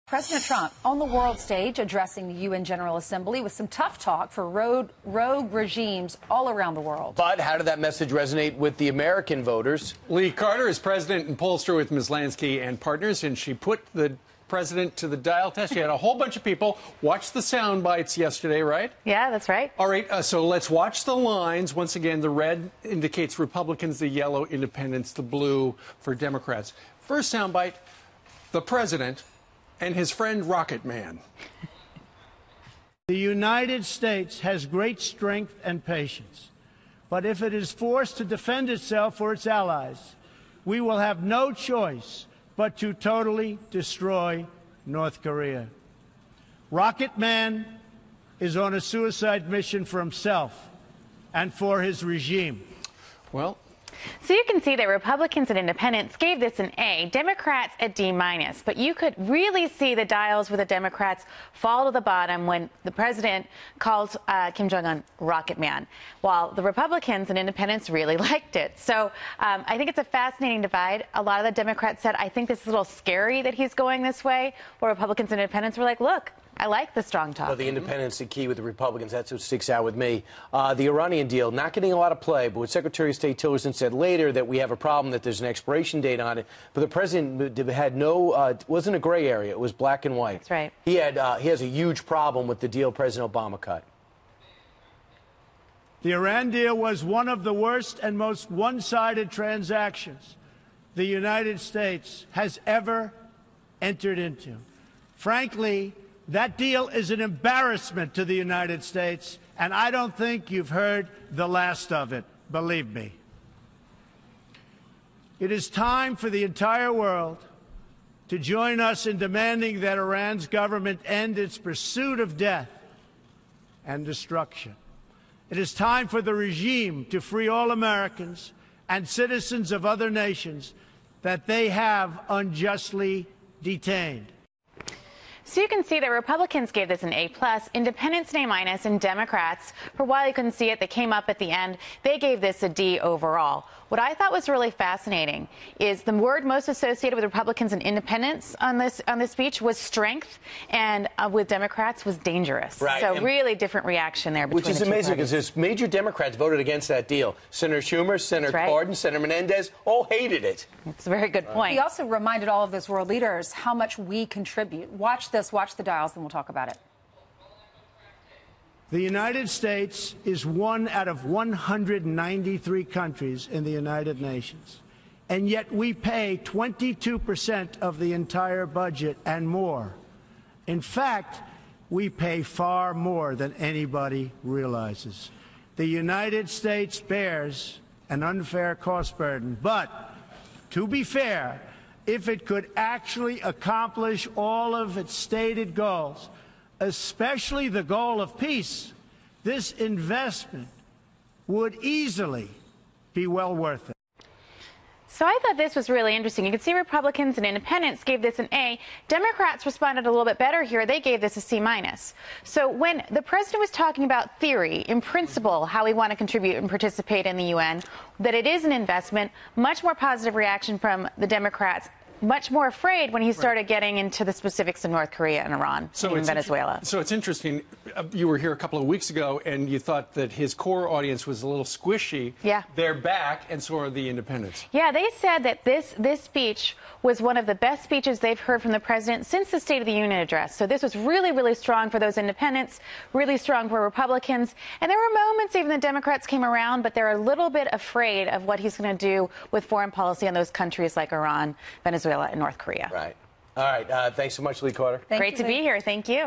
President Trump on the world stage addressing the UN General Assembly with some tough talk for rogue regimes all around the world. But how did that message resonate with the American voters? Lee Carter is president and pollster with Ms. Lansky and partners, and she put the president to the dial test. She had a whole bunch of people watch the sound bites yesterday, right? Yeah, that's right. All right, so let's watch the lines. Once again, the red indicates Republicans, the yellow independents, the blue for Democrats. First soundbite, the president and his friend Rocket Man. The United States has great strength and patience, but if it is forced to defend itself or its allies, we will have no choice but to totally destroy North Korea. Rocket Man is on a suicide mission for himself and for his regime. Well, so you can see that Republicans and independents gave this an A, Democrats a D-, but you could really see the dials with the Democrats fall to the bottom when the president called Kim Jong-un Rocket Man, while the Republicans and independents really liked it. So I think it's a fascinating divide. A lot of the Democrats said, I think this is a little scary that he's going this way, while Republicans and independents were like, look, I like the strong talk. Well, the independents, the key with the Republicans, that's what sticks out with me. The Iranian deal, not getting a lot of play, but what Secretary of State Tillerson said later that we have a problem, that there's an expiration date on it. But the president had no, wasn't a gray area. It was black and white. That's right. He has a huge problem with the deal President Obama cut. The Iran deal was one of the worst and most one-sided transactions the United States has ever entered into. Frankly, that deal is an embarrassment to the United States, and I don't think you've heard the last of it, believe me. It is time for the entire world to join us in demanding that Iran's government end its pursuit of death and destruction. It is time for the regime to free all Americans and citizens of other nations that they have unjustly detained. So you can see that Republicans gave this an A+, independents an A-, and Democrats, for a while you couldn't see it, they came up at the end, they gave this a D overall. What I thought was really fascinating is the word most associated with Republicans and independents on this speech was strength, and with Democrats was dangerous. Right. So really different reaction there between Which is amazing because there's major Democrats voted against that deal. Senator Schumer, Senator Cardin, Senator Menendez all hated it. It's a very good point. He also reminded all of those world leaders how much we contribute. Watch this, watch the dials, and we'll talk about it. The United States is one out of 193 countries in the United Nations, and yet we pay 22% of the entire budget and more. In fact, we pay far more than anybody realizes. The United States bears an unfair cost burden, but to be fair, if it could actually accomplish all of its stated goals, especially the goal of peace, this investment would easily be well worth it. So I thought this was really interesting. You can see Republicans and independents gave this an A. Democrats responded a little bit better here. They gave this a C-. So when the president was talking about theory, in principle, how we want to contribute and participate in the UN, that it is an investment, much more positive reaction from the Democrats, much more afraid when he started getting into the specifics of North Korea and Iran and Venezuela. So it's interesting. You were here a couple of weeks ago, and you thought that his core audience was a little squishy. Yeah. They're back, and so are the independents. Yeah, they said that this speech was one of the best speeches they've heard from the president since the State of the Union address. So this was really, really strong for those independents, really strong for Republicans. And there were moments even the Democrats came around, but they're a little bit afraid of what he's going to do with foreign policy on those countries like Iran, Venezuela, and North Korea. Right. All right. Thanks so much, Lee Carter. Great to be here. Thank you.